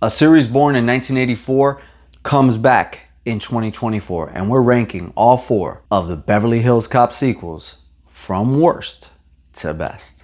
A series born in 1984 comes back in 2024, and we're ranking all 4 of the Beverly Hills Cop sequels from worst to best.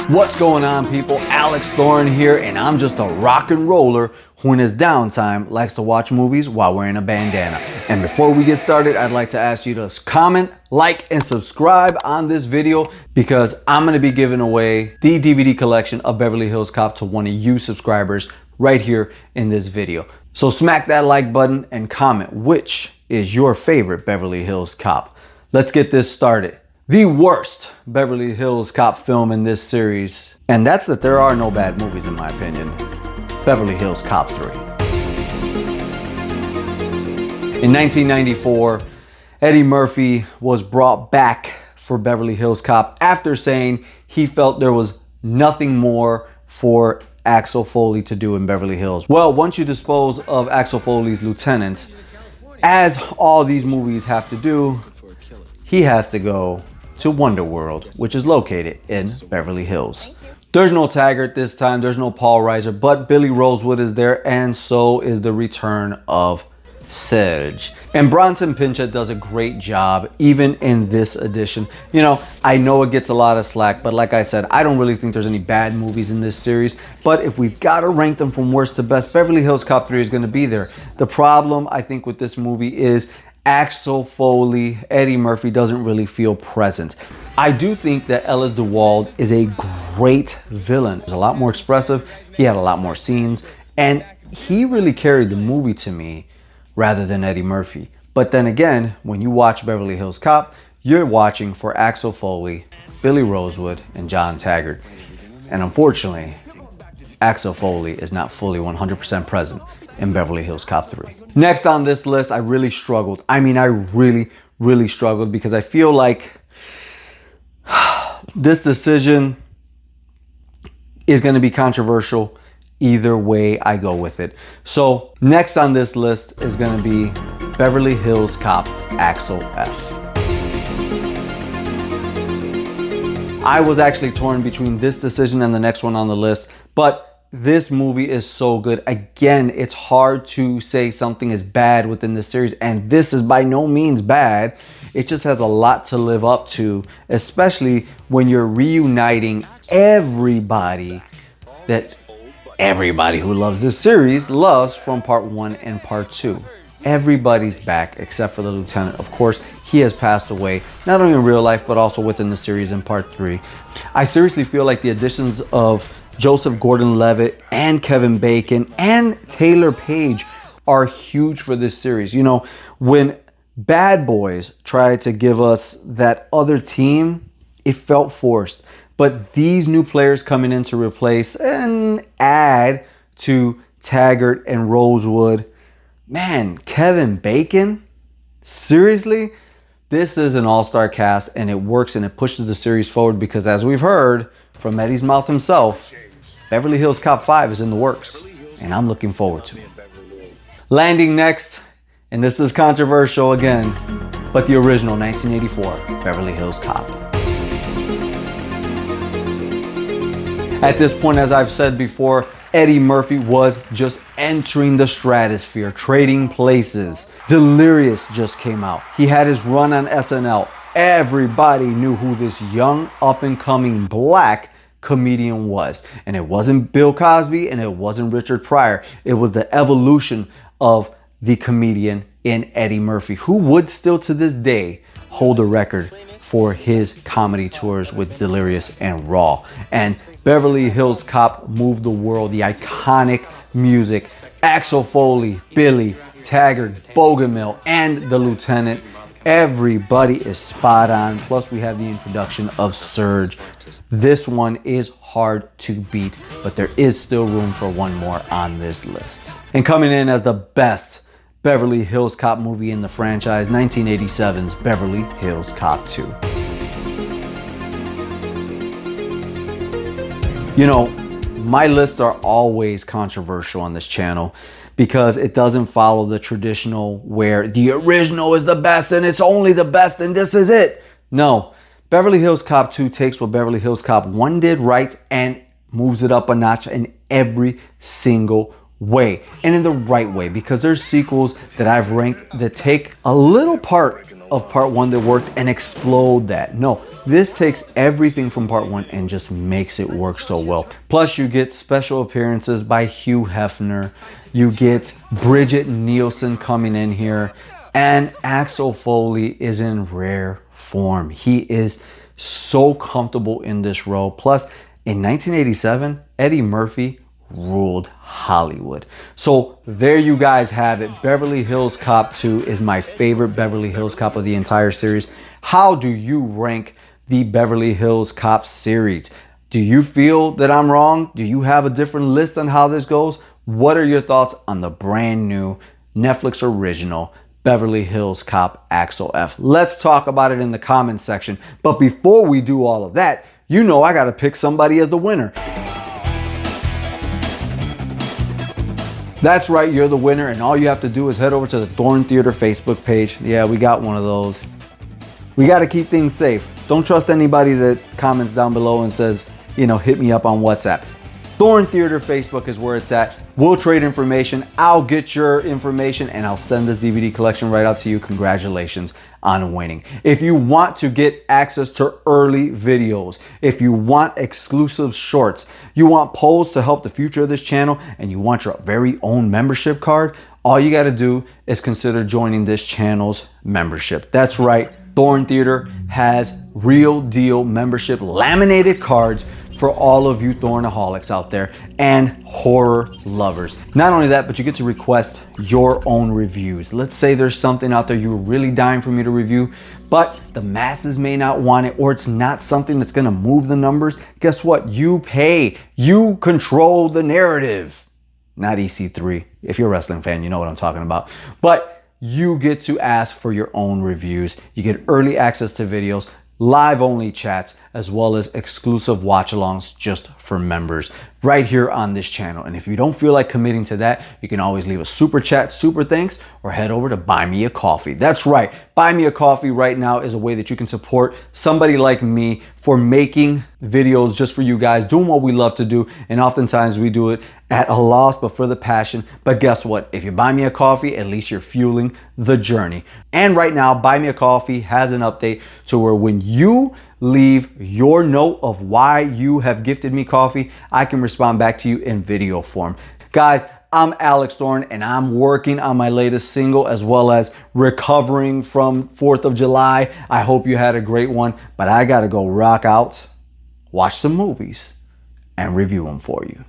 What's going on, people? Alex Thorn here, and I'm just a rock and roller who in his downtime likes to watch movies while wearing a bandana. And before we get started, I'd like to ask you to comment, like, and subscribe on this video because I'm going to be giving away the DVD collection of Beverly Hills Cop to one of you subscribers right here in this video. So smack that like button and comment which is your favorite Beverly Hills Cop. Let's get this started. The worst Beverly Hills Cop film in this series, and that's that there are no bad movies in my opinion, Beverly Hills Cop 3. In 1994, Eddie Murphy was brought back for Beverly Hills Cop after saying he felt there was nothing more for Axel Foley to do in Beverly Hills. Well, once you dispose of Axel Foley's lieutenants, as all these movies have to do, he has to go to Wonder World, which is located in Beverly Hills. There's no Taggart this time, there's no Paul Reiser, but Billy Rosewood is there, and so is the return of Serge. And Bronson Pinchot does a great job even in this edition. You know, I know it gets a lot of slack, but like I said, I don't really think there's any bad movies in this series. But if we've got to rank them from worst to best, Beverly Hills Cop 3 is going to be there. The problem, I think, with this movie is Axel Foley, Eddie Murphy doesn't really feel present. I do think that Ellis DeWald is a great villain. He's a lot more expressive, he had a lot more scenes, and he really carried the movie to me rather than Eddie Murphy. But then again, when you watch Beverly Hills Cop, you're watching for Axel Foley, Billy Rosewood, and John Taggart. And unfortunately, Axel Foley is not fully 100% present in Beverly Hills Cop 3. Next on this list, I really struggled. I mean, I really struggled because I feel like this decision is going to be controversial either way I go with it. So next on this list is going to be Beverly Hills Cop Axel F. I was actually torn between this decision and the next one on the list, but this movie is so good. Again, it's hard to say something is bad within the series, and this is by no means bad. It just has a lot to live up to, especially when you're reuniting everybody that everybody who loves this series loves from part 1 and part 2. Everybody's back except for the lieutenant. Of course, he has passed away, not only in real life, but also within the series in part 3. I seriously feel like the additions of Joseph Gordon-Levitt and Kevin Bacon and Taylor Page are huge for this series. You know, when Bad Boys tried to give us that other team, it felt forced. But these new players coming in to replace and add to Taggart and Rosewood, man, Kevin Bacon, seriously? This is an all-star cast, and it works and it pushes the series forward because, as we've heard from Eddie's mouth himself, Beverly Hills Cop 5 is in the works, and I'm looking forward to it. Landing next, and this is controversial again, but the original 1984 Beverly Hills Cop. At this point, as I've said before, Eddie Murphy was just entering the stratosphere, trading places. Delirious just came out. He had his run on SNL. Everybody knew who this young, up-and-coming black comedian was. And it wasn't Bill Cosby and it wasn't Richard Pryor. It was the evolution of the comedian in Eddie Murphy, who would still to this day hold a record for his comedy tours with Delirious and Raw. And Beverly Hills Cop moved the world. The iconic music, Axel Foley, Billy, Taggart, Bogomil, and the lieutenant. Everybody is spot on. Plus we have the introduction of Serge. This one is hard to beat, but there is still room for one more on this list. And coming in as the best Beverly Hills Cop movie in the franchise, 1987's Beverly Hills Cop 2. You know, my lists are always controversial on this channel because it doesn't follow the traditional where the original is the best and it's only the best and this is it. No, Beverly Hills Cop 2 takes what Beverly Hills Cop 1 did right and moves it up a notch in every single way and in the right way, because there's sequels that I've ranked that take a little part of part 1 that worked and explode that. No, this takes everything from part 1 and just makes it work so well. Plus you get special appearances by Hugh Hefner, you get Bridget Nielsen coming in here, and Axel Foley is in rare form. He is so comfortable in this role. Plus in 1987, Eddie Murphy ruled Hollywood. So there you guys have it. Beverly Hills Cop 2 is my favorite Beverly Hills Cop of the entire series. How do you rank the Beverly Hills Cop series? Do you feel that I'm wrong? Do you have a different list on how this goes? What are your thoughts on the brand new Netflix original Beverly Hills Cop Axel F? Let's talk about it in the comments section. But before we do all of that, you know I gotta pick somebody as the winner. That's right, you're the winner, and all you have to do is head over to the Thorn Theater Facebook page. Yeah, we got one of those. We got to keep things safe. Don't trust anybody that comments down below and says, you know, hit me up on WhatsApp. Thorn Theater Facebook is where it's at. We'll trade information. I'll get your information and I'll send this DVD collection right out to you. Congratulations on winning. If you want to get access to early videos, if you want exclusive shorts, you want polls to help the future of this channel, and you want your very own membership card, all you got to do is consider joining this channel's membership. That's right. Thorn Theater has real deal membership laminated cards for all of you Thornaholics out there and horror lovers. Not only that, but you get to request your own reviews. Let's say there's something out there you're really dying for me to review, but the masses may not want it, or it's not something that's gonna move the numbers. Guess what? You pay. You control the narrative. Not EC3. If you're a wrestling fan, you know what I'm talking about. But you get to ask for your own reviews. You get early access to videos, live only chats, as well as exclusive watch alongs just for members right here on this channel. And if you don't feel like committing to that, you can always leave a super chat, super thanks, or head over to Buy Me a Coffee. That's right. Buy Me a Coffee right now is a way that you can support somebody like me for making videos just for you guys, doing what we love to do. And oftentimes we do it at a loss, but for the passion. But guess what? If you buy me a coffee, at least you're fueling the journey. And right now, Buy Me a Coffee has an update to where when you leave your note of why you have gifted me coffee, I can respond back to you in video form. Guys, I'm Alex Thorn, and I'm working on my latest single as well as recovering from 4th of July. I hope you had a great one, but I gotta go rock out, watch some movies, and review them for you.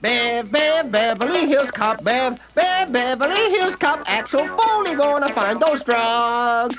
Beverly Hills Cop, Beverly Hills Cop, Axel Foley gonna find those drugs.